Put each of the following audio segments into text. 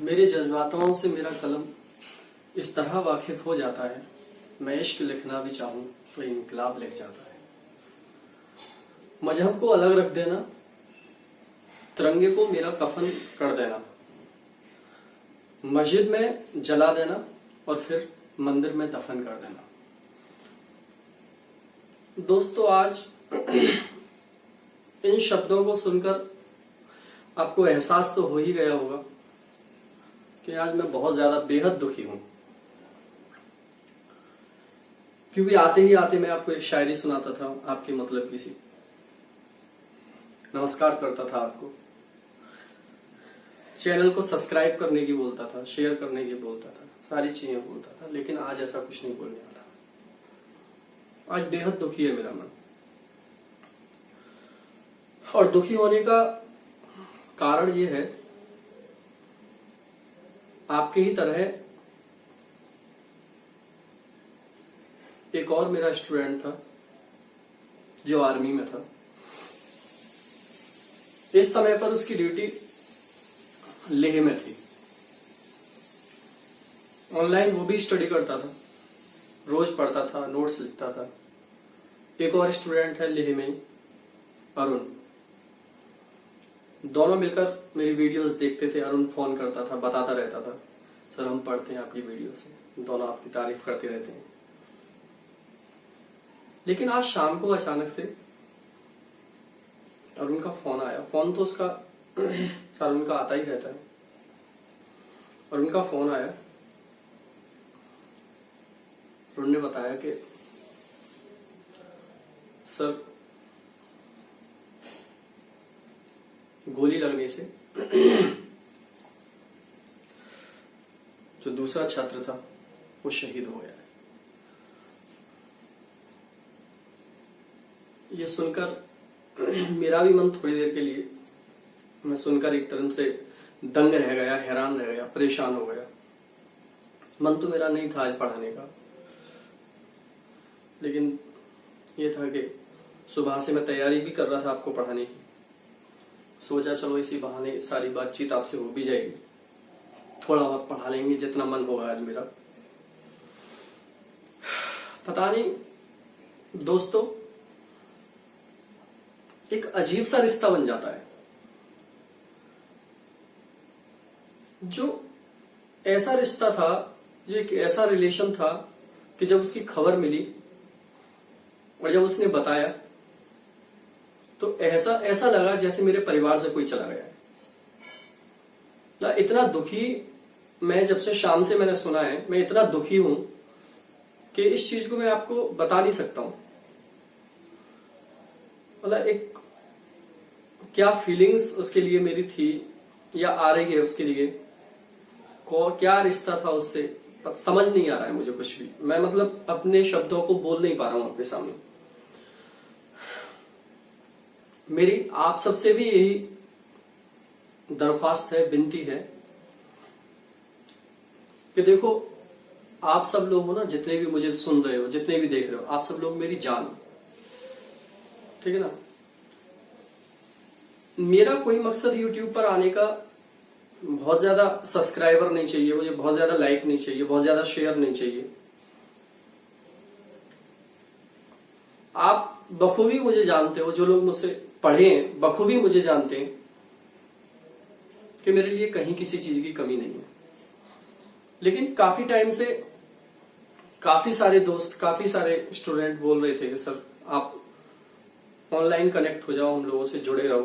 मेरे जज्बातों से मेरा कलम इस तरह वाकिफ हो जाता है, मैं इश्क लिखना भी चाहूं तो इनकलाब लिख जाता है। मजहब को अलग रख देना, तिरंगे को मेरा कफन कर देना, मस्जिद में जला देना और फिर मंदिर में दफन कर देना। दोस्तों, आज इन शब्दों को सुनकर आपको एहसास तो हो ही गया होगा कि आज मैं बहुत ज्यादा बेहद दुखी हूं, क्योंकि आते ही आते मैं आपको एक शायरी सुनाता था, आपके मतलब की सी नमस्कार करता था, आपको चैनल को सब्सक्राइब करने की बोलता था, शेयर करने की बोलता था, सारी चीजें बोलता था, लेकिन आज ऐसा कुछ नहीं बोलने वाला। आज बेहद दुखी है मेरा मन, और दुखी होने का कारण ये है, आपके ही तरह एक और मेरा स्टूडेंट था जो आर्मी में था। इस समय पर उसकी ड्यूटी लेह में थी। ऑनलाइन वो भी स्टडी करता था, रोज पढ़ता था, नोट्स लिखता था। एक और स्टूडेंट है लेह में, अरुण। दोनों मिलकर मेरी वीडियोस देखते थे। अरुण फोन करता था, बताता रहता था, सर हम पढ़ते हैं आपकी वीडियो से, दोनों आपकी तारीफ करते रहते हैं। लेकिन आज शाम को अचानक से अरुण का फोन आया। फोन तो उसका अरुण का आता ही रहता है। अरुण का फोन आया। अरुण ने बताया कि सर, गोली लगने से जो दूसरा छात्र था वो शहीद हो गया है। ये सुनकर मेरा भी मन थोड़ी देर के लिए, मैं सुनकर एक तरह से दंग रह गया, हैरान रह गया, परेशान हो गया। मन तो मेरा नहीं था आज पढ़ाने का, लेकिन ये था कि सुबह से मैं तैयारी भी कर रहा था आपको पढ़ाने की। सोचा चलो इसी बहाने सारी बातचीत आपसे हो भी जाएगी, थोड़ा बहुत पढ़ा लेंगे जितना मन होगा आज मेरा। पता नहीं दोस्तों, एक अजीब सा रिश्ता बन जाता है। जो ऐसा रिश्ता था, जो एक ऐसा रिलेशन था कि जब उसकी खबर मिली और जब उसने बताया तो ऐसा लगा जैसे मेरे परिवार से कोई चला गया है ना। इतना दुखी मैं, जब से शाम से मैंने सुना है, मैं इतना दुखी हूं कि इस चीज को मैं आपको बता नहीं सकता हूं। मतलब एक क्या फीलिंग्स उसके लिए मेरी थी या आ रही है उसके लिए, क्या रिश्ता था उससे, समझ नहीं आ रहा है मुझे कुछ भी। मैं मतलब अपने शब्दों को बोल नहीं पा रहा हूं आपके सामने। मेरी आप सबसे भी यही दरख्वास्त है, विनती है कि देखो, आप सब लोग हो ना, जितने भी मुझे सुन रहे हो, जितने भी देख रहे हो, आप सब लोग मेरी जान, ठीक है ना। मेरा कोई मकसद YouTube पर आने का बहुत ज्यादा सब्सक्राइबर नहीं चाहिए मुझे, बहुत ज्यादा लाइक नहीं चाहिए, बहुत ज्यादा शेयर नहीं चाहिए। आप बखूबी मुझे जानते हो, जो लोग मुझसे पढ़े हैं बखूबी मुझे जानते हैं कि मेरे लिए कहीं किसी चीज की कमी नहीं है। लेकिन काफी टाइम से काफी सारे दोस्त, काफी सारे स्टूडेंट बोल रहे थे कि सर आप ऑनलाइन कनेक्ट हो जाओ, हम लोगों से जुड़े रहो,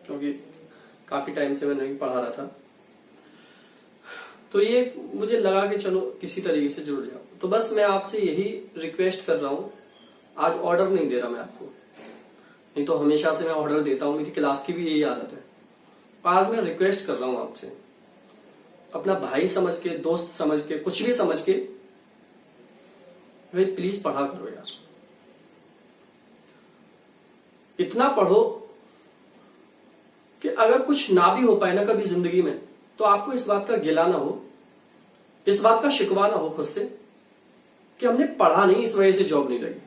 क्योंकि काफी टाइम से मैं नहीं पढ़ा रहा था। तो ये मुझे लगा कि चलो किसी तरीके से जुड़ जाओ। तो बस मैं आपसे यही रिक्वेस्ट कर रहा हूं। आज ऑर्डर नहीं दे रहा मैं आपको, नहीं तो हमेशा से मैं ऑर्डर देता हूं, मेरी क्लास की भी यही आदत है। आज मैं रिक्वेस्ट कर रहा हूं आपसे, अपना भाई समझ के, दोस्त समझ के, कुछ भी समझ के, भाई प्लीज पढ़ा करो यार। इतना पढ़ो कि अगर कुछ ना भी हो पाए ना कभी जिंदगी में, तो आपको इस बात का गिला ना हो, इस बात का शिकवा ना हो खुद से कि हमने पढ़ा नहीं, इस वजह से जॉब नहीं लगी।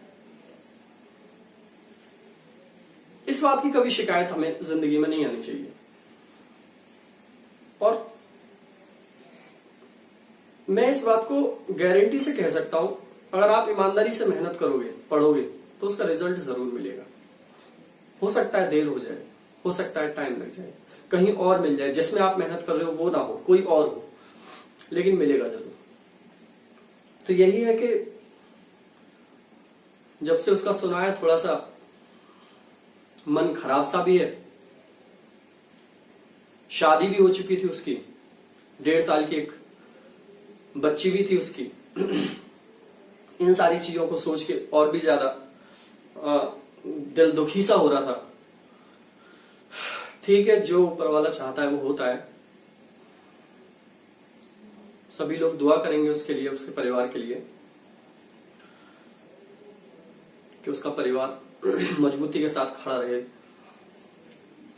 इस बात की कभी शिकायत हमें जिंदगी में नहीं आनी चाहिए। और मैं इस बात को गारंटी से कह सकता हूं, अगर आप ईमानदारी से मेहनत करोगे, पढ़ोगे, तो उसका रिजल्ट जरूर मिलेगा। हो सकता है देर हो जाए, हो सकता है टाइम लग जाए, कहीं और मिल जाए, जिसमें आप मेहनत कर रहे हो वो ना हो, कोई और हो, लेकिन मिलेगा जरूर। तो यही है कि जब से उसका सुना है थोड़ा सा मन खराब सा भी है। शादी भी हो चुकी थी उसकी, 1.5 साल की एक बच्ची भी थी उसकी। इन सारी चीजों को सोच के और भी ज्यादा दिल दुखी सा हो रहा था। ठीक है, जो ऊपर वाला चाहता है वो होता है। सभी लोग दुआ करेंगे उसके लिए, उसके परिवार के लिए, कि उसका परिवार मजबूती के साथ खड़ा रहे।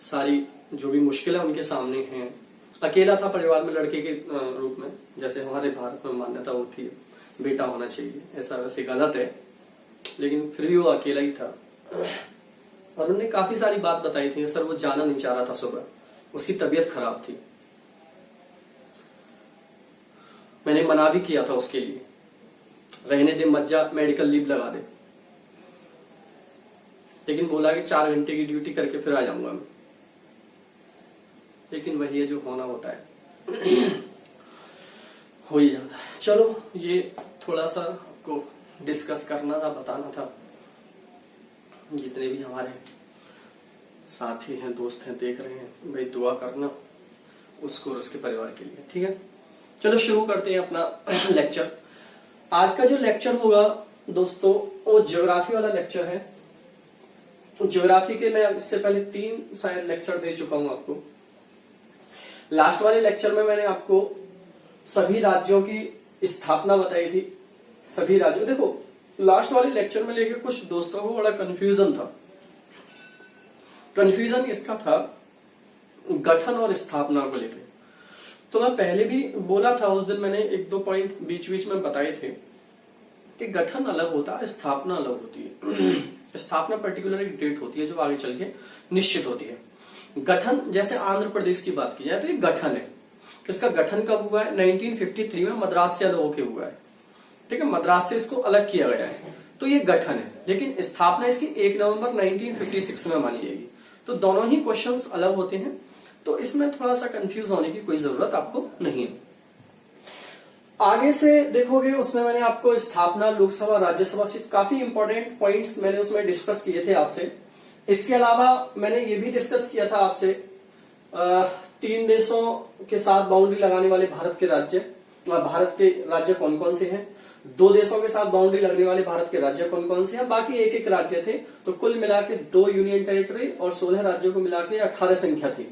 सारी जो भी मुश्किलें उनके सामने हैं, अकेला था परिवार में लड़के के रूप में, जैसे हमारे भारत में मान्यता होती है बेटा होना चाहिए, ऐसा वैसे गलत है, लेकिन फिर भी वो अकेला ही था। और उन्होंने काफी सारी बात बताई थी। सर वो जाना नहीं चाह रहा था सुबह, उसकी तबीयत खराब थी। मैंने मना भी किया था उसके लिए, रहने दे, मत जा, मेडिकल लीव लगा दे, लेकिन बोला कि 4 घंटे की ड्यूटी करके फिर आ जाऊंगा मैं। लेकिन वही है जो होना होता है, हो ही जाता है। चलो, ये थोड़ा सा आपको डिस्कस करना था, बताना था। जितने भी हमारे साथी हैं, दोस्त हैं, देख रहे हैं, भाई दुआ करना उसको और उसके परिवार के लिए। ठीक है, चलो शुरू करते हैं अपना लेक्चर। आज का जो लेक्चर होगा दोस्तों, वो ज्योग्राफी वाला लेक्चर है। ज्योग्राफी के मैं इससे पहले 3 शायद लेक्चर दे चुका हूं आपको। लास्ट वाले लेक्चर में मैंने आपको सभी राज्यों की स्थापना बताई थी। सभी राज्यों, देखो लास्ट वाले लेक्चर में लेके कुछ दोस्तों को बड़ा कंफ्यूजन था। कंफ्यूजन इसका था गठन और स्थापना को लेकर। तो मैं पहले भी बोला था, उस दिन मैंने 1-2 पॉइंट बीच बीच में बताए थे कि गठन अलग होता है, स्थापना अलग होती है। स्थापना पर्टिकुलर एक डेट होती है जो आगे चल के निश्चित होती है। गठन, जैसे आंध्र प्रदेश की बात की जाए तो ये गठन है। इसका गठन कब हुआ है? 1953 में मद्रास से अलग होके हुआ है। ठीक है, मद्रास से इसको अलग किया गया है, तो ये गठन है। लेकिन स्थापना इसकी 1 नवंबर 1956 में मानी जाएगी। तो दोनों ही क्वेश्चंस अलग होते हैं, तो इसमें थोड़ा सा कंफ्यूज होने की कोई जरूरत आपको नहीं है। आगे से देखोगे उसमें मैंने आपको स्थापना, लोकसभा, राज्यसभा से काफी इंपॉर्टेंट पॉइंट्स मैंने उसमें डिस्कस किए थे आपसे। इसके अलावा मैंने ये भी डिस्कस किया था आपसे 3 देशों के साथ बाउंड्री लगाने वाले भारत के राज्य कौन कौन से हैं, 2 देशों के साथ बाउंड्री लगने वाले भारत के राज्य कौन कौन से हैं, बाकी एक एक राज्य थे। तो कुल मिला के 2 यूनियन टेरिटरी और 16 राज्यों को मिला के 18 संख्या थी।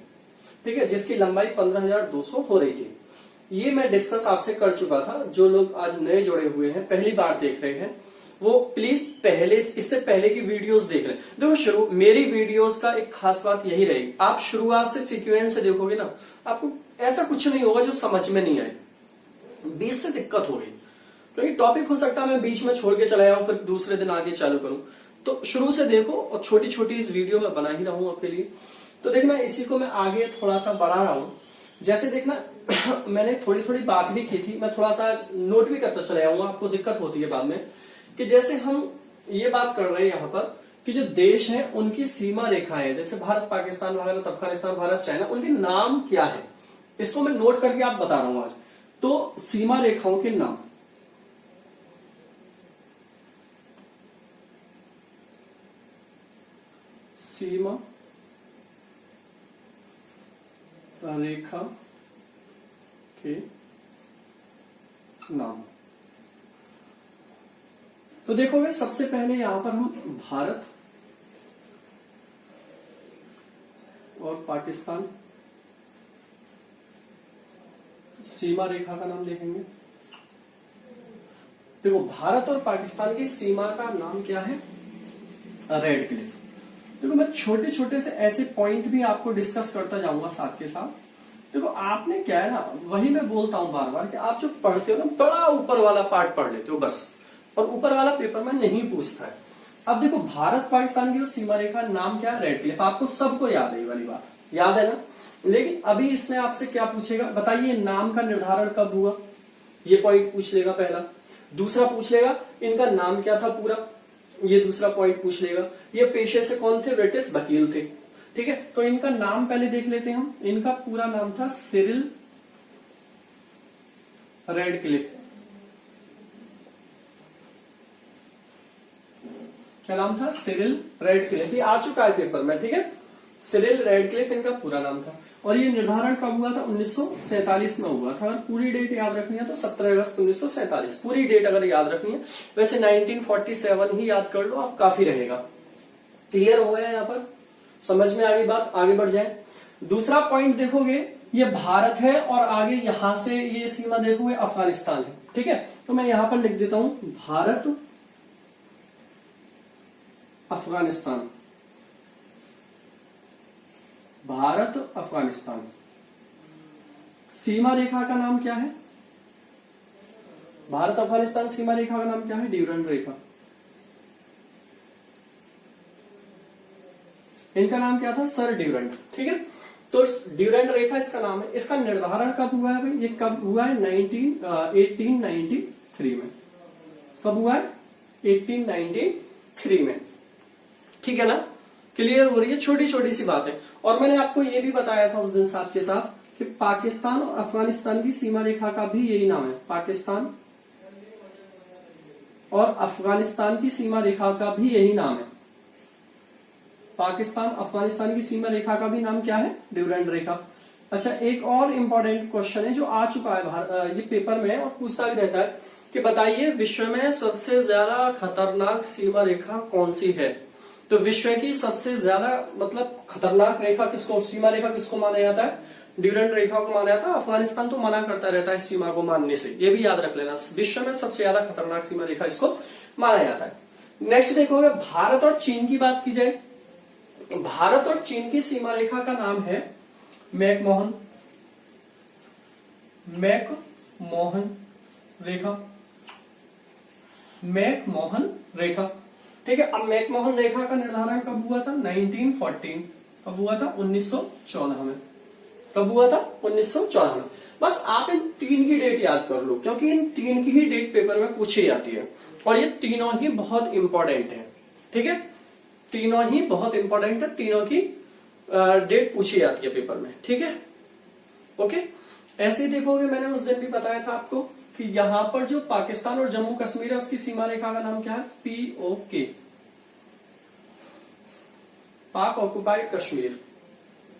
ठीक है, जिसकी लंबाई 15,200 हो रही थी। ये मैं डिस्कस आपसे कर चुका था। जो लोग आज नए जुड़े हुए हैं, पहली बार देख रहे हैं, वो प्लीज इससे पहले की वीडियोस देख लें। देखो, मेरी वीडियोस का एक खास बात यही रहेगी, आप शुरुआत से सीक्वेंस से देखोगे ना, आपको ऐसा कुछ नहीं होगा जो समझ में नहीं आए, बीच से दिक्कत होगी। क्योंकि टॉपिक हो सकता है मैं बीच में छोड़ के चला जाऊं, फिर दूसरे दिन आगे चालू करूं। तो शुरू से देखो, और छोटी छोटी इस वीडियो में बना ही रहा हूं आपके लिए। तो देखना, इसी को मैं आगे थोड़ा सा बढ़ा रहा हूं। जैसे देखना मैंने थोड़ी थोड़ी बात भी की थी, मैं थोड़ा सा नोट भी करता चला जाऊंगा, आपको दिक्कत होती है बाद में। कि जैसे हम ये बात कर रहे हैं यहाँ पर कि जो देश हैं उनकी सीमा रेखाएं, जैसे भारत, पाकिस्तान, भारत, अफगानिस्तान, भारत, चाइना, उनके नाम क्या है, इसको मैं नोट करके आप बता रहा हूं आज। तो सीमा रेखाओं के नाम, सीमा रेखा के नाम। तो देखोगे सबसे पहले यहां पर हम भारत और पाकिस्तान सीमा रेखा का नाम देखेंगे। देखो, भारत और पाकिस्तान की सीमा का नाम क्या है? Red Cliff. देखो, मैं छोटे छोटे से ऐसे पॉइंट भी आपको डिस्कस करता जाऊंगा साथ के साथ। देखो, आपने क्या है ना, वही मैं बोलता हूं बार बार कि आप जो पढ़ते हो ना, बड़ा ऊपर वाला पार्ट पढ़ लेते हो बस, और ऊपर वाला पेपर में नहीं पूछता है। अब देखो, भारत पाकिस्तान की सीमा रेखा नाम क्या है? Red Cliff. आपको सबको याद है, ये वाली बात याद है ना। लेकिन अभी इसमें आपसे क्या पूछेगा, बताइए नाम का निर्धारण कब हुआ? ये पॉइंट पूछ लेगा पहला। दूसरा पूछ लेगा इनका नाम क्या था पूरा, ये दूसरा पॉइंट पूछ लेगा। ये पेशे से कौन थे, ब्रिटिश वकील थे। ठीक है, तो इनका नाम पहले देख लेते हैं हम। इनका पूरा नाम था सिरिल रेडक्लिफ। क्या नाम था, सिरिल रेडक्लिफ। ये आ चुका है पेपर में। ठीक है, सिरिल रेडक्लिफ इनका पूरा नाम था। और ये निर्धारण कब हुआ था, 1947 में हुआ था। अगर पूरी डेट याद रखनी है तो 17 अगस्त 1947 पूरी डेट अगर याद रखनी है। वैसे 1947 ही याद कर लो आप, काफी रहेगा। क्लियर हो गया यहाँ पर, समझ में आ गई बात, आगे बढ़ जाए। दूसरा पॉइंट देखोगे, ये भारत है और आगे यहां से ये सीमा देखोगे अफगानिस्तान है। ठीक है, तो मैं यहां पर लिख देता हूं भारत अफगानिस्तान, भारत अफगानिस्तान। सीमा रेखा का नाम क्या है, भारत अफगानिस्तान सीमा रेखा का नाम क्या है, ड्यूरेंट रेखा। इनका नाम क्या था, सर ड्यूरेंट। ठीक है, तो ड्यूरेंट रेखा इसका नाम है। इसका निर्धारण कब हुआ है भाई, ये कब हुआ है, 1893 में। कब हुआ है, 1893 में। ठीक है ना, क्लियर हो रही है, छोटी छोटी सी बात है। और मैंने आपको ये भी बताया था उस दिन साथ के साथ कि पाकिस्तान और अफगानिस्तान की सीमा रेखा का भी यही नाम है, पाकिस्तान और अफगानिस्तान की सीमा रेखा का भी यही नाम है। पाकिस्तान अफगानिस्तान की सीमा रेखा का भी नाम क्या है, ड्यूरेंट रेखा। अच्छा, एक और इंपॉर्टेंट क्वेश्चन है जो आ चुका है ये पेपर में और पूछता भी रहता है कि बताइए विश्व में सबसे ज्यादा खतरनाक सीमा रेखा कौन सी है। तो विश्व की सबसे ज्यादा मतलब खतरनाक रेखा किसको, सीमा रेखा किसको माना जाता है, ड्यूरेंट रेखा को माना जाता है। अफगानिस्तान तो मना करता रहता है इस सीमा को मानने से, ये भी याद रख लेना। विश्व में सबसे ज्यादा खतरनाक सीमा रेखा इसको माना जाता है। नेक्स्ट देखोगे, भारत और चीन की बात की जाए, भारत और चीन की सीमा रेखा का नाम है मैकमोहन, मैकमोहन रेखा, मैकमोहन रेखा। ठीक है, अब मैकमोहन रेखा का निर्धारण कब हुआ था, 1914। कब हुआ था, 1914 में। कब हुआ था, 1914 में। बस आप इन तीन की डेट याद कर लो, क्योंकि इन तीन की ही डेट पेपर में पूछी जाती है और ये तीनों ही बहुत इंपॉर्टेंट है। ठीक है, तीनों ही बहुत इंपॉर्टेंट है, तीनों की डेट पूछी जाती है पेपर में। ठीक है, ओके। ऐसे ही देखोगे, मैंने उस दिन भी बताया था आपको कि यहां पर जो पाकिस्तान और जम्मू कश्मीर है उसकी सीमा रेखा का नाम क्या है, POK, पाक ऑक्युपाइड कश्मीर।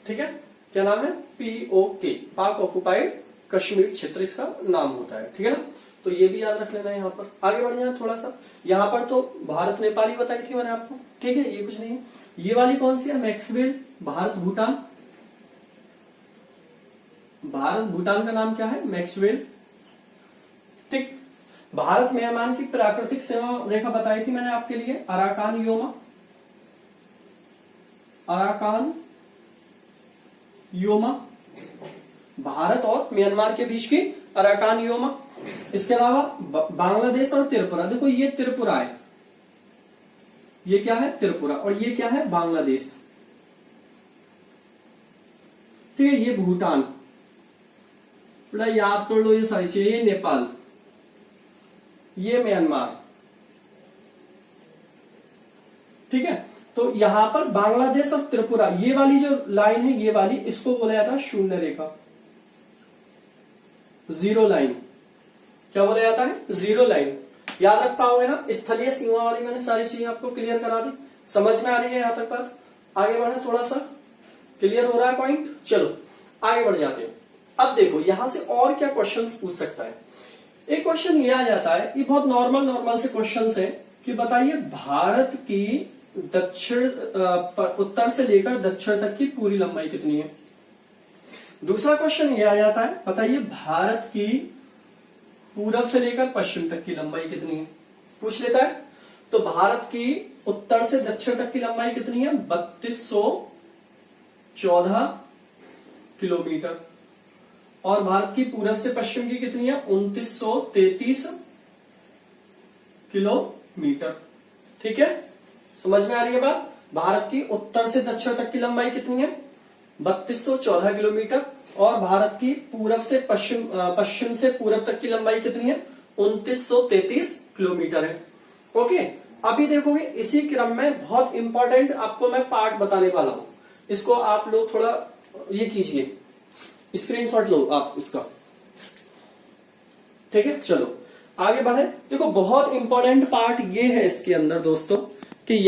ठीक है, क्या नाम है, POK, पाक ऑक्युपाइड कश्मीर क्षेत्र इसका नाम होता है। ठीक है ना, तो ये भी याद रख लेना। यहाँ पर आगे बढ़ जाए थोड़ा सा, यहाँ पर तो भारत नेपाली बताई थी मैंने आपको। ठीक है, ये कुछ नहीं है। ये वाली कौन सी है, मैक्सवेल, भारत भूटान। भारत भूटान का नाम क्या है, मैक्सवेल। ठीक, भारत म्यांमार की प्राकृतिक सीमा रेखा बताई थी मैंने आपके लिए, Arakan Yoma, Arakan Yoma, Bharat और म्यांमार के बीच की अराकान योमा। इसके अलावा बांग्लादेश और त्रिपुरा, देखो ये त्रिपुरा है, ये क्या है, त्रिपुरा, और ये क्या है, बांग्लादेश। ठीक है, ये भूटान, थोड़ा याद कर लो ये सारी चीजें, ये नेपाल, ये म्यांमार। ठीक है, तो यहां पर बांग्लादेश और त्रिपुरा, ये वाली जो लाइन है, ये वाली, इसको बोला जाता है शून्य रेखा, जीरो लाइन। क्या बोला जाता है, जीरो लाइन। याद रख पाओगे ना, स्थलीय सीमा वाली मैंने सारी चीजें आपको क्लियर करा दी। समझ में आ रही है यहां तक बात, आगे बढ़े, थोड़ा सा क्लियर हो रहा है पॉइंट। चलो आगे बढ़ जाते हैं। अब देखो यहां से और क्या क्वेश्चंस पूछ सकता है। एक क्वेश्चन ये आ जाता है, ये बहुत नॉर्मल से क्वेश्चंस है कि बताइए भारत की दक्षिण उत्तर से लेकर दक्षिण तक की पूरी लंबाई कितनी है। दूसरा क्वेश्चन ये आ जाता है, बताइए भारत की पूरब से लेकर पश्चिम तक की लंबाई कितनी है, पूछ लेता है। तो भारत की उत्तर से दक्षिण तक की लंबाई कितनी है, 3214 किलोमीटर, और भारत की पूरब से पश्चिम की कितनी है, 2933 किलोमीटर। ठीक है, समझ में आ रही है बात। भारत की उत्तर से दक्षिण तक की लंबाई कितनी है, 3214 किलोमीटर। और भारत की पूरब से पश्चिम से पूरब तक की लंबाई कितनी है? 2933 किलोमीटर है। ओके, अभी देखोगे इसी क्रम में बहुत इंपॉर्टेंट आपको मैं पार्ट बताने वाला हूं। इसको आप लोग थोड़ा ये कीजिए, स्क्रीनशॉट लो आप इसका। ठीक है, चलो आगे बढ़े। देखो बहुत इंपॉर्टेंट पार्ट ये है इसके अंदर दोस्तों कि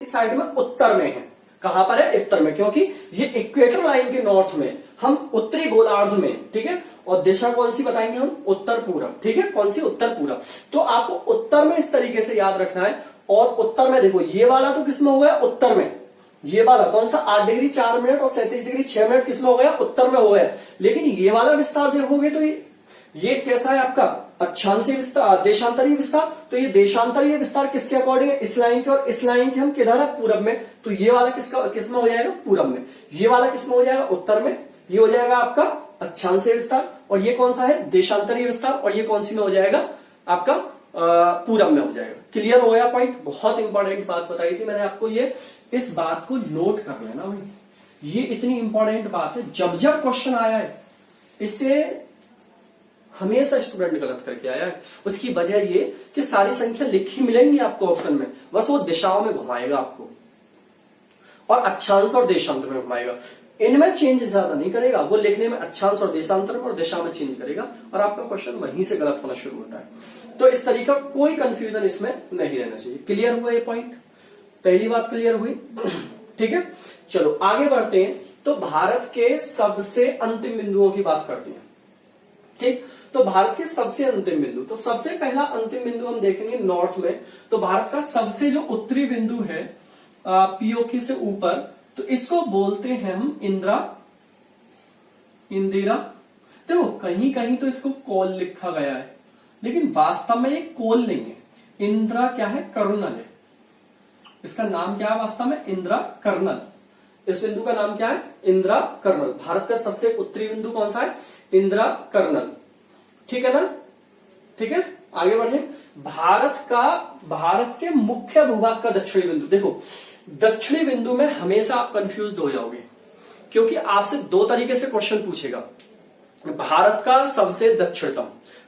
इस साइड में उत्तर में है। कहां पर है? उत्तर में, क्योंकि ये इक्वेटर लाइन के नॉर्थ में, हम उत्तरी गोलार्ध में, ठीक है। और दिशा कौन सी बताएंगे हम? उत्तर पूरब, ठीक है। कौन सी? उत्तर पूरब। तो आपको उत्तर में इस तरीके से याद रखना है। और उत्तर में देखो, ये वाला तो किसमें हो गया? उत्तर में। ये वाला कौन सा? 8 डिग्री 4 मिनट और 37 डिग्री 6 मिनट किसमें हो गया? उत्तर में हो गया। लेकिन ये वाला विस्तार देखोगे तो ये कैसा है आपका? अक्षांशीय विस्तार, देशांतरीय विस्तार। तो ये देशांतरीय विस्तार किसके अकॉर्डिंग है? इस लाइन के। और इस लाइन के हम किधर है? पूरब में। तो ये वाला किसमें हो जाएगा? पूरब में। ये वाला किसमें हो जाएगा? उत्तर में। ये हो जाएगा आपका अक्षांशीय विस्तार। और ये कौन सा है? देशांतरीय विस्तार। और ये कौन सी में हो जाएगा? आपका पूरब में हो जाएगा। क्लियर हो गया पॉइंट? बहुत इंपॉर्टेंट बात बताई थी मैंने आपको, ये इस बात को नोट कर लेना भाई, ये इतनी इंपॉर्टेंट बात है। जब जब क्वेश्चन आया है, इससे हमेशा स्टूडेंट गलत करके आया है। उसकी वजह ये कि सारी संख्या लिखी मिलेंगी आपको ऑप्शन में, बस वो दिशाओं में घुमाएगा आपको और अक्षांश और देशांतर में घुमाएगा। इनमें चेंज ज्यादा नहीं करेगा, वो लिखने में अक्षांश और देशांतर में और दिशा में चेंज करेगा और आपका क्वेश्चन वहीं से गलत होना शुरू होता है। तो इस तरीका कोई कंफ्यूजन इसमें नहीं रहना चाहिए। क्लियर हुआ ये पॉइंट? पहली बात क्लियर हुई, ठीक है। चलो आगे बढ़ते हैं। तो भारत के सबसे अंतिम बिंदुओं की बात करते हैं, ठीक। तो भारत के सबसे अंतिम बिंदु, तो सबसे पहला अंतिम बिंदु हम देखेंगे नॉर्थ में। तो भारत का सबसे जो उत्तरी बिंदु है पीओके से ऊपर, तो इसको बोलते हैं हम इंदिरा। देखो कहीं कहीं तो इसको कोल लिखा गया है, लेकिन वास्तव में ये कोल नहीं है। इंदिरा क्या है? कर्नल है। इसका नाम क्या है वास्तव में? इंदिरा कर्नल। इस बिंदु का नाम क्या है? इंदिरा कर्नल। भारत का सबसे उत्तरी बिंदु कौन सा है? इंदिरा कर्नल, ठीक है ना? ठीक है, आगे बढ़े। भारत के मुख्य भूभाग का दक्षिणी बिंदु। देखो दक्षिणी बिंदु में हमेशा आप कंफ्यूज हो जाओगे, क्योंकि आपसे दो तरीके से क्वेश्चन पूछेगा। भारत का सबसे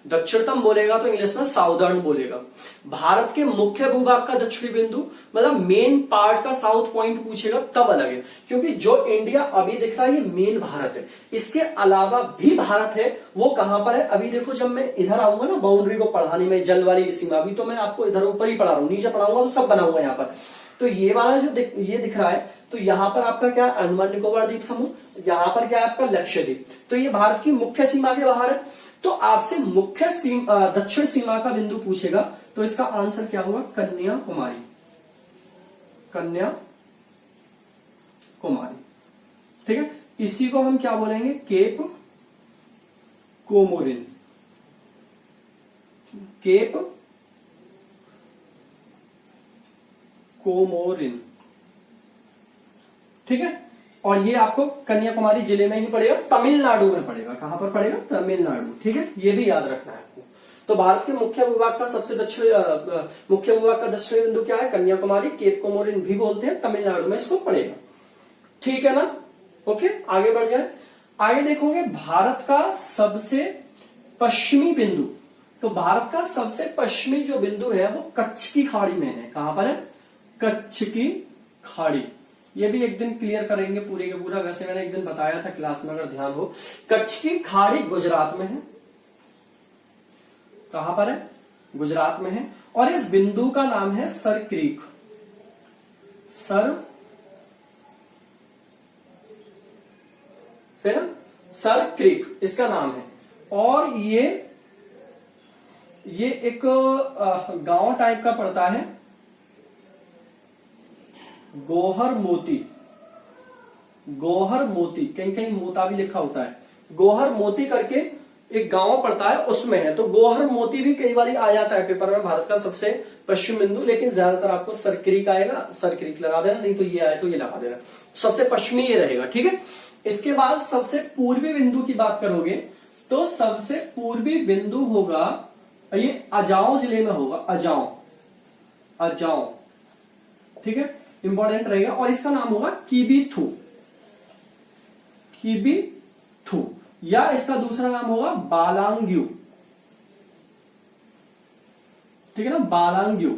दक्षिणतम बोलेगा तो इंग्लिश में साउदर्न बोलेगा। भारत के मुख्य भूभाग का दक्षिणी बिंदु मतलब मेन पार्ट का साउथ पॉइंट पूछेगा तब अलग है, क्योंकि जो इंडिया अभी दिख रहा है ये मेन भारत है। इसके अलावा भी भारत है, वो कहां पर है? अभी देखो जब मैं इधर आऊंगा ना बाउंड्री को पढ़ाने में, जल वाली सीमा, अभी तो मैं आपको इधर ऊपर ही पढ़ा रहा हूं, नीचे पढ़ाऊंगा तो सब बनाऊंगा यहाँ पर। तो ये वाला जो ये दिख रहा है, तो यहाँ पर आपका क्या? अंडमान निकोबार द्वीप समूह। यहाँ पर क्या है आपका? लक्षद्वीप। तो ये भारत की मुख्य सीमा के बाहर है। तो आपसे मुख्य दक्षिण सीमा का बिंदु पूछेगा, तो इसका आंसर क्या होगा? कन्याकुमारी। ठीक है, इसी को हम क्या बोलेंगे? Cape Comorin. ठीक है। और ये आपको कन्याकुमारी जिले में ही पड़ेगा, तमिलनाडु में पड़ेगा। कहां पर पड़ेगा? तमिलनाडु, ठीक है। ये भी याद रखना है आपको। तो भारत के मुख्य भूभाग का दक्षिणी बिंदु क्या है? कन्याकुमारी। केप कोमोरिन भी बोलते हैं, तमिलनाडु में इसको पड़ेगा, ठीक है ना? ओके, आगे बढ़ जाए। आगे देखोगे भारत का सबसे पश्चिमी बिंदु। तो भारत का सबसे पश्चिमी जो बिंदु है वो कच्छ की खाड़ी में है। कहां पर है? कच्छ की खाड़ी। ये भी एक दिन क्लियर करेंगे पूरे का पूरा, वैसे मैंने एक दिन बताया था क्लास में, अगर ध्यान हो। कच्छ की खाड़ी गुजरात में है। कहां पर है? गुजरात में है। और इस बिंदु का नाम है सर क्रीक। सर क्रीक इसका नाम है। और ये एक गांव टाइप का पड़ता है, गोहर मोती, कहीं कहीं मोता भी लिखा होता है। गोहर मोती करके एक गांव पड़ता है, उसमें है। तो गोहर मोती भी कई बार आ जाता है पेपर में, भारत का सबसे पश्चिम बिंदु। लेकिन ज्यादातर आपको सरक्रीक आएगा, सरक्रीक लगा देना, नहीं तो ये आए तो ये लगा देना। सबसे पश्चिमी ये रहेगा, ठीक है। इसके बाद सबसे पूर्वी बिंदु की बात करोगे तो सबसे पूर्वी बिंदु होगा, ये अजाओ जिले में होगा। अजाओ, ठीक है, इंपॉर्टेंट रहेगा। और इसका नाम होगा किबीथू, या इसका दूसरा नाम होगा बालांग्यू, ठीक है ना? बालांग्यू,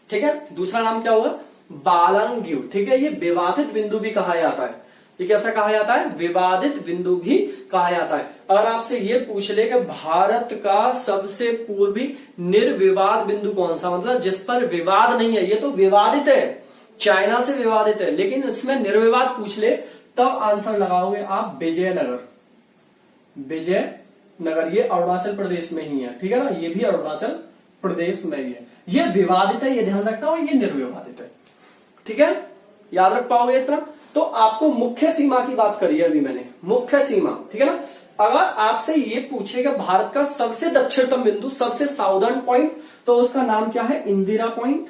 ठीक है। दूसरा नाम क्या होगा? बालांग्यू, ठीक है। ये विवादित बिंदु भी कहा जाता है। ये कैसा कहा जाता है? विवादित बिंदु भी कहा जाता है। अगर आपसे ये पूछ ले कि भारत का सबसे पूर्वी निर्विवाद बिंदु कौन सा, मतलब जिस पर विवाद नहीं है, ये तो विवादित है, चाइना से विवादित है, लेकिन इसमें निर्विवाद पूछ ले तब आंसर लगाओगे आप विजयनगर। विजयनगर ये अरुणाचल प्रदेश में ही है, ठीक है ना, ये भी अरुणाचल प्रदेश में ही है। ये विवादित है, ये ध्यान रखना, और ये निर्विवादित है, ठीक है, याद रख पाओगे इतना। तो आपको मुख्य सीमा की बात करी है अभी मैंने, मुख्य सीमा, ठीक है ना। अगर आपसे ये पूछेगा भारत का सबसे दक्षिणतम बिंदु, सबसे साउदर्न पॉइंट, तो उसका नाम क्या है? इंदिरा पॉइंट।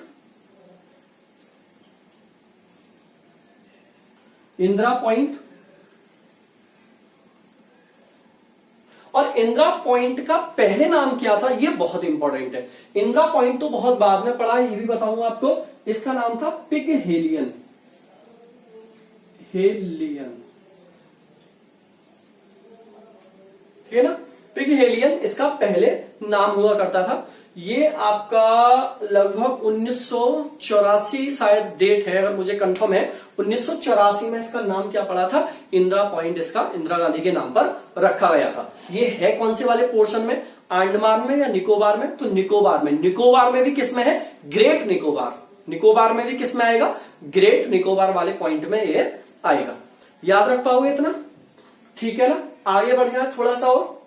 इंदिरा पॉइंट। और इंदिरा पॉइंट का पहले नाम क्या था, ये बहुत इंपॉर्टेंट है। इंदिरा पॉइंट तो बहुत बाद में पढ़ा है, ये भी बताऊंगा आपको। इसका नाम था पिघहेलियन। हेलियन, ठीक है ना, पिघहेलियन इसका पहले नाम हुआ करता था। ये आपका लगभग 1984 शायद डेट है, अगर मुझे कंफर्म है। 1984 में इसका नाम क्या पड़ा था? इंदिरा पॉइंट इसका इंदिरा गांधी के नाम पर रखा गया था। ये है कौन से वाले पोर्शन में? अंडमान में या निकोबार में? तो निकोबार में। निकोबार में भी किस में है? ग्रेट निकोबार। निकोबार में भी किस में आएगा? ग्रेट निकोबार वाले पॉइंट में ये आएगा। याद रख पाओगे इतना? ठीक है ना। आगे बढ़ जाए थोड़ा सा और,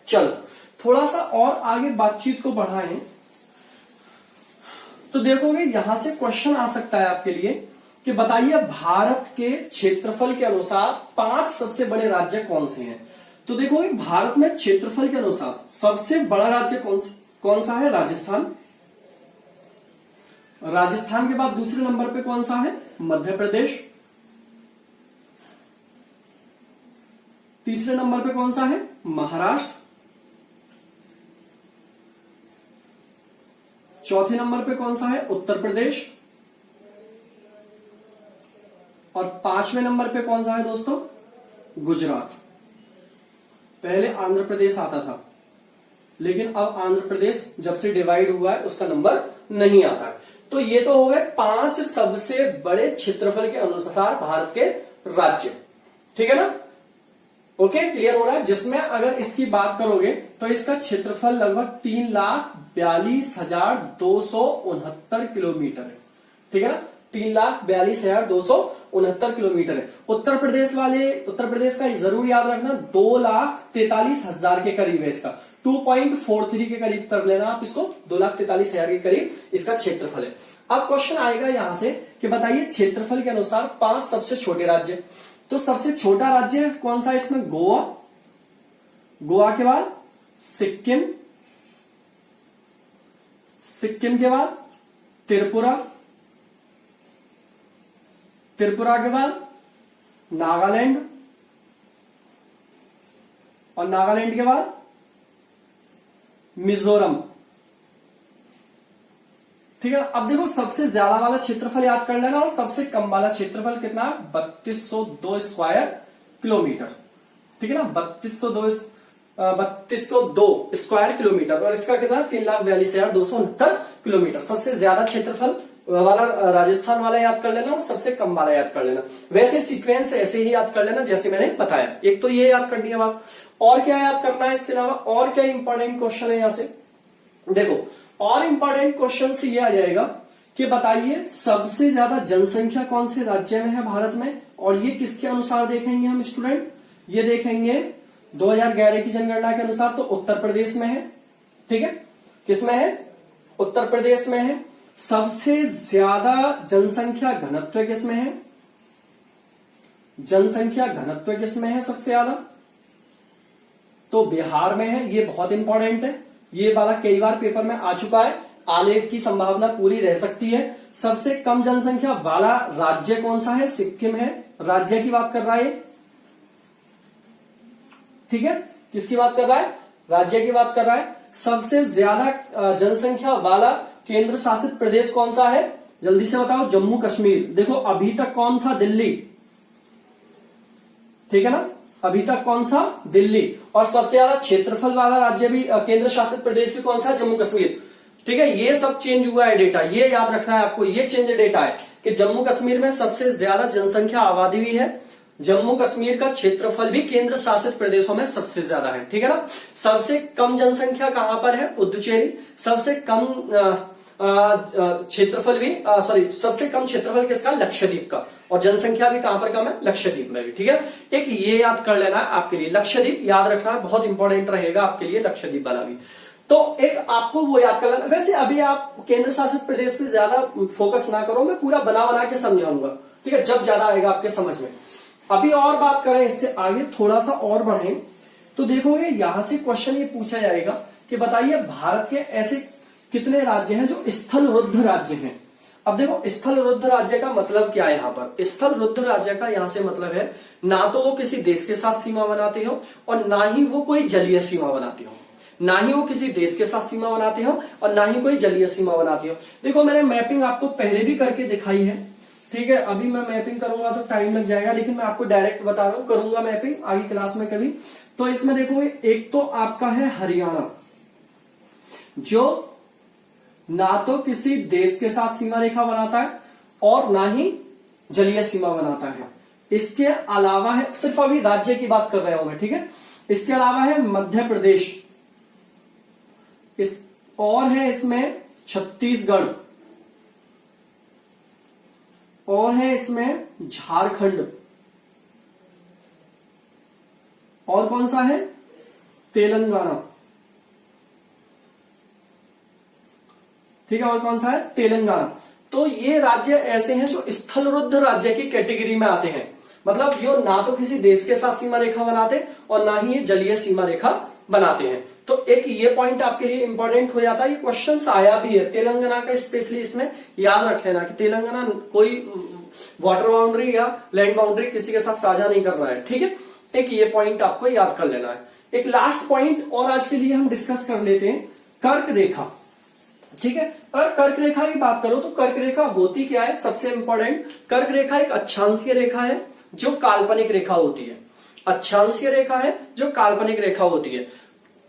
चलो थोड़ा सा और आगे बातचीत को बढ़ाएं तो देखोगे यहां से क्वेश्चन आ सकता है आपके लिए कि बताइए भारत के क्षेत्रफल के अनुसार 5 सबसे बड़े राज्य कौन से हैं। तो देखोगे भारत में क्षेत्रफल के अनुसार सबसे बड़ा राज्य कौन सा है? राजस्थान। राजस्थान के बाद दूसरे नंबर पे कौन सा है? मध्य प्रदेश। तीसरे नंबर पे कौन सा है? महाराष्ट्र। चौथे नंबर पे कौन सा है? उत्तर प्रदेश। और 5वें नंबर पे कौन सा है दोस्तों? गुजरात। पहले आंध्र प्रदेश आता था, लेकिन अब आंध्र प्रदेश जब से डिवाइड हुआ है उसका नंबर नहीं आता है। तो ये तो हो गए 5 सबसे बड़े क्षेत्रफल के अनुसार भारत के राज्य, ठीक है ना। ओके, क्लियर हो रहा है। जिसमें अगर इसकी बात करोगे तो इसका क्षेत्रफल लगभग 3,42,269 किलोमीटर है, ठीक है ना। 3,42,269 किलोमीटर है। उत्तर प्रदेश का जरूर याद रखना 2,43,000 के करीब है इसका। 2.43 के करीब कर लेना आप इसको। 2,43,000 के करीब इसका क्षेत्रफल है। अब क्वेश्चन आएगा यहां से कि बताइए क्षेत्रफल के अनुसार 5 सबसे छोटे राज्य। तो सबसे छोटा राज्य कौन सा है इसमें? गोवा। गोवा के बाद सिक्किम। सिक्किम के बाद त्रिपुरा। त्रिपुरा के बाद नागालैंड। और नागालैंड के बाद मिजोरम, ठीक है। अब देखो सबसे ज्यादा वाला क्षेत्रफल याद कर लेना और सबसे कम वाला क्षेत्रफल कितना? 3202 स्क्वायर किलोमीटर, ठीक है ना। 3202 स्क्वायर किलोमीटर। और इसका कितना? 3,42,269 किलोमीटर। सबसे ज्यादा क्षेत्रफल वाला राजस्थान वाला याद कर लेना और सबसे कम वाला याद कर लेना। वैसे सीक्वेंस ऐसे ही याद कर लेना जैसे मैंने बताया। एक तो ये याद कर दिया आप, और क्या याद करना है इसके अलावा? और क्या इंपॉर्टेंट क्वेश्चन है यहां से? देखो और इंपॉर्टेंट क्वेश्चन से ये आ जाएगा कि बताइए सबसे ज्यादा जनसंख्या कौन से राज्य में है भारत में। और ये किसके अनुसार देखेंगे हम स्टूडेंट? ये देखेंगे 2011 की जनगणना के अनुसार तो उत्तर प्रदेश में है, ठीक है। किसमें है? उत्तर प्रदेश में है। सबसे ज्यादा जनसंख्या घनत्व किसमें है? जनसंख्या घनत्व किसमें है सबसे ज्यादा? तो बिहार में है। ये बहुत इंपॉर्टेंट है, ये वाला कई बार पेपर में आ चुका है, आने की संभावना पूरी रह सकती है। सबसे कम जनसंख्या वाला राज्य कौन सा है? सिक्किम है। राज्य की बात कर रहा है, ठीक है। किसकी बात कर रहा है? राज्य की बात कर रहा है। सबसे ज्यादा जनसंख्या वाला केंद्र शासित प्रदेश कौन सा है? जल्दी से बताओ। जम्मू कश्मीर। देखो अभी तक कौन था? दिल्ली, ठीक है ना। अभी तक कौन सा? दिल्ली। और सबसे ज्यादा क्षेत्रफल वाला राज्य भी, केंद्र शासित प्रदेश भी कौन सा है? जम्मू कश्मीर, ठीक है। ये सब चेंज हुआ है डेटा, ये याद रखना है आपको। ये चेंज डेटा है कि जम्मू कश्मीर में सबसे ज्यादा जनसंख्या आबादी भी है। जम्मू कश्मीर का क्षेत्रफल भी केंद्र शासित प्रदेशों में सबसे ज्यादा है, ठीक है ना। सबसे कम जनसंख्या कहां पर है? पुदुचेरी। सबसे कम क्षेत्रफल भी सॉरी सबसे कम क्षेत्रफल किसका, लक्षद्वीप का, और जनसंख्या भी कहां पर कम है, लक्षद्वीप में भी। ठीक है, एक ये याद कर लेना है आपके लिए, लक्षद्वीप याद रखना है, बहुत इंपॉर्टेंट रहेगा आपके लिए लक्षद्वीप वाला भी। तो एक आपको वो याद कर लेना। वैसे अभी आप केंद्र शासित प्रदेश पे ज्यादा फोकस ना करो, मैं पूरा बना बना के समझाऊंगा, ठीक है, जब ज्यादा आएगा आपके समझ में। अभी और बात करें इससे आगे, थोड़ा सा और बढ़े तो देखोगे यहां से क्वेश्चन ये पूछा जाएगा कि बताइए भारत के ऐसे कितने राज्य हैं जो स्थलरुद्ध राज्य हैं। अब देखो स्थलरुद्ध राज्य का मतलब क्या है, यहां पर स्थलरुद्ध राज्य का यहां से मतलब है ना तो वो किसी देश के साथ सीमा बनाते हो और ना ही वो कोई जलीय सीमा बनाते हो, ना ही वो किसी देश के साथ सीमा बनाते हो और ना ही कोई जलीय सीमा बनाती हो। देखो मैंने मैपिंग आपको पहले भी करके दिखाई है, ठीक है, अभी मैं मैपिंग करूंगा तो टाइम लग जाएगा, लेकिन मैं आपको डायरेक्ट बता रहा हूं, करूंगा मैपिंग आगे क्लास में कभी। तो इसमें देखोगे एक तो आपका है हरियाणा, जो ना तो किसी देश के साथ सीमा रेखा बनाता है और ना ही जलीय सीमा बनाता है। इसके अलावा है, सिर्फ अभी राज्य की बात कर रहा हूं मैं, ठीक है, इसके अलावा है मध्य प्रदेश, इस और है इसमें छत्तीसगढ़, और है इसमें झारखंड, और कौन सा है, तेलंगाना, ठीक है, और कौन सा है, तेलंगाना। तो ये राज्य ऐसे हैं जो स्थलरुद्ध राज्य की कैटेगरी में आते हैं, मतलब यो ना तो किसी देश के साथ सीमा रेखा बनाते और ना ही ये जलीय सीमा रेखा बनाते हैं। तो एक ये पॉइंट आपके लिए इंपॉर्टेंट हो जाता है, ये क्वेश्चन आया भी है तेलंगाना का, स्पेशली इसमें याद रख लेना कि तेलंगाना कोई वाटर बाउंड्री या लैंड बाउंड्री किसी के साथ साझा नहीं कर रहा है, ठीक है, एक ये पॉइंट आपको याद कर लेना है। एक लास्ट पॉइंट और आज के लिए हम डिस्कस कर लेते हैं, कर्क रेखा, ठीक है। अगर कर्क रेखा की बात करो तो कर्क रेखा होती क्या है, सबसे इंपॉर्टेंट, कर्क रेखा एक अक्षांशीय रेखा है जो काल्पनिक रेखा होती है, अक्षांशीय रेखा है जो काल्पनिक रेखा होती है।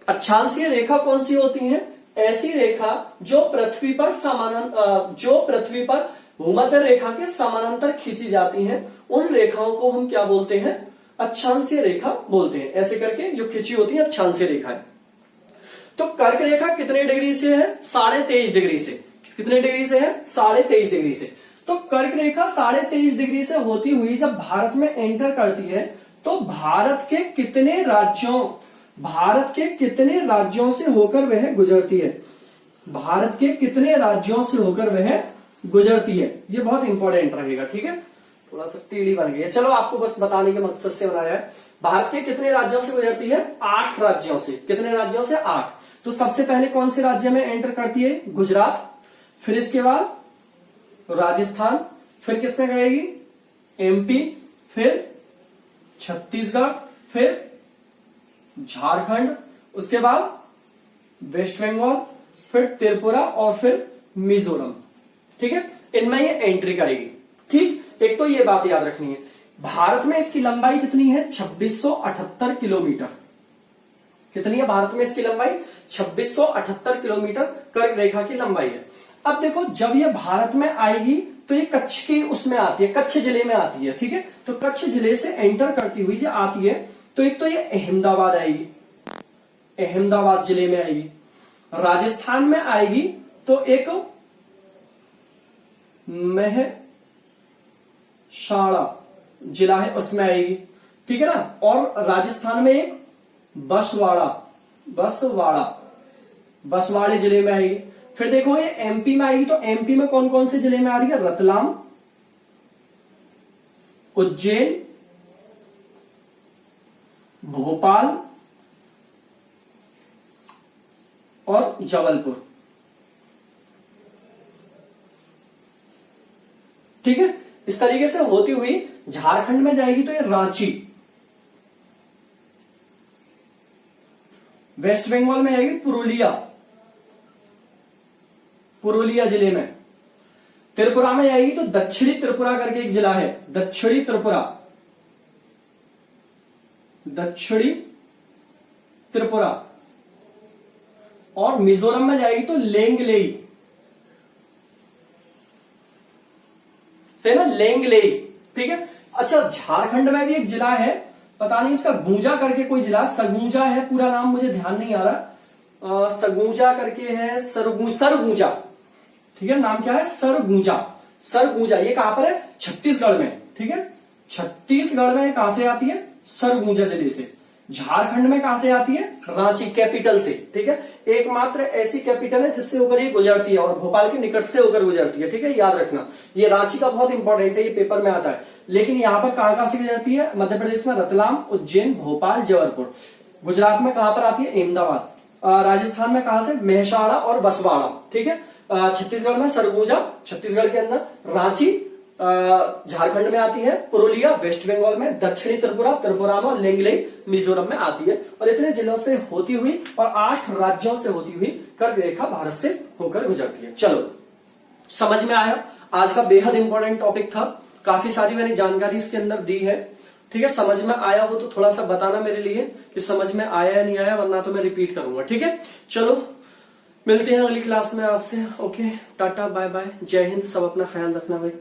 अक्षांशीय रेखा कौन सी होती है, ऐसी रेखा जो पृथ्वी पर भूमध्य रेखा के समानांतर खींची जाती हैं, उन रेखाओं को हम क्या बोलते हैं, अक्षांशीय रेखा बोलते हैं। ऐसे करके जो खींची होती है अक्षांशीय रेखा है। तो कर्क रेखा कितने डिग्री से है, 23.5 डिग्री से, कितने डिग्री से है, 23.5 डिग्री से। तो कर्क रेखा 23.5 डिग्री से होती हुई जब भारत में एंटर करती है तो भारत के कितने राज्यों से होकर वह गुजरती है, भारत के कितने राज्यों से होकर वह गुजरती है, ये बहुत इंपॉर्टेंट रहेगा, ठीक है। थोड़ा सा टेढ़ी बन गई है, चलो आपको बस बताने के मकसद से बनाया है। भारत के कितने राज्यों से गुजरती है, 8 राज्यों से, कितने राज्यों से, 8। तो सबसे पहले कौन से राज्य में एंटर करती है, गुजरात, फिर इसके बाद राजस्थान, फिर किसमें गएगी, एमपी, फिर छत्तीसगढ़, फिर झारखंड, उसके बाद वेस्ट बंगाल, फिर त्रिपुरा और फिर मिजोरम, ठीक है, इनमें ये एंट्री करेगी। ठीक, एक तो ये बात याद रखनी है। भारत में इसकी लंबाई कितनी है, 2678 किलोमीटर, कितनी है भारत में इसकी लंबाई, 2678 किलोमीटर कर्क रेखा की लंबाई है। अब देखो जब ये भारत में आएगी तो ये कच्छ की उसमें आती है, कच्छ जिले में आती है, ठीक है। तो कच्छ जिले से एंटर करती हुई जो आती है तो एक तो ये अहमदाबाद आएगी, अहमदाबाद जिले में आएगी, राजस्थान में आएगी तो एक महसाणा जिला है उसमें आएगी, ठीक है ना, और राजस्थान में एक बसवाड़े जिले में आएगी। फिर देखो ये एमपी में आएगी तो एमपी में कौन कौन से जिले में आ रही है, रतलाम, उज्जैन, भोपाल और जबलपुर, ठीक है। इस तरीके से होती हुई झारखंड में जाएगी तो ये रांची, वेस्ट बंगाल में आएगी पुरुलिया जिले में, त्रिपुरा में आएगी तो दक्षिणी त्रिपुरा करके एक जिला है, दक्षिणी त्रिपुरा, और मिजोरम में जाएगी तो लेंगलेई, सही ना, लेंगलेई, ठीक है। अच्छा झारखंड में भी एक जिला है, पता नहीं उसका गूंजा करके कोई जिला, सगूंजा है पूरा नाम, मुझे ध्यान नहीं आ रहा, सगूंजा करके है, सरगूंजा, ठीक है, नाम क्या है, सरगुजा। सरगुजा ये कहां पर है, छत्तीसगढ़ में, ठीक है, छत्तीसगढ़ में कहां से आती है, सरगुजा जिले से। झारखंड में कहां से आती है, रांची कैपिटल से, ठीक है, एकमात्र ऐसी कैपिटल है जिससे होकर ये गुजरती है और भोपाल के निकट से होकर गुजरती है, ठीक है, याद रखना। ये रांची का बहुत इंपॉर्टेंट है, ये पेपर में आता है। लेकिन यहाँ पर कहां से गुजरती है, मध्य प्रदेश में रतलाम, उज्जैन, भोपाल, जबलपुर। गुजरात में कहां पर आती है, अहमदाबाद। राजस्थान में कहां से, मेहसाणा और बसवाड़ा, ठीक है। छत्तीसगढ़ में सरगुजा, छत्तीसगढ़ के अंदर रांची, झारखंड में आती है पुरुलिया, वेस्ट बंगाल में, दक्षिणी त्रिपुरा, त्रिपुरा में, लेंगलेई मिजोरम में आती है। और इतने जिलों से होती हुई और 8 राज्यों से होती हुई कर्क रेखा भारत से होकर गुजरती है। चलो, समझ में आया। आज का बेहद इंपॉर्टेंट टॉपिक था, काफी सारी मैंने जानकारी इसके अंदर दी है, ठीक है। समझ में आया हो तो थोड़ा सा बताना मेरे लिए कि समझ में आया या नहीं आया, वरना तो मैं रिपीट करूंगा, ठीक है। चलो, मिलते हैं अगली क्लास में आपसे। ओके, टाटा, बाय बाय, जय हिंद, सब अपना ख्याल रखना भाई।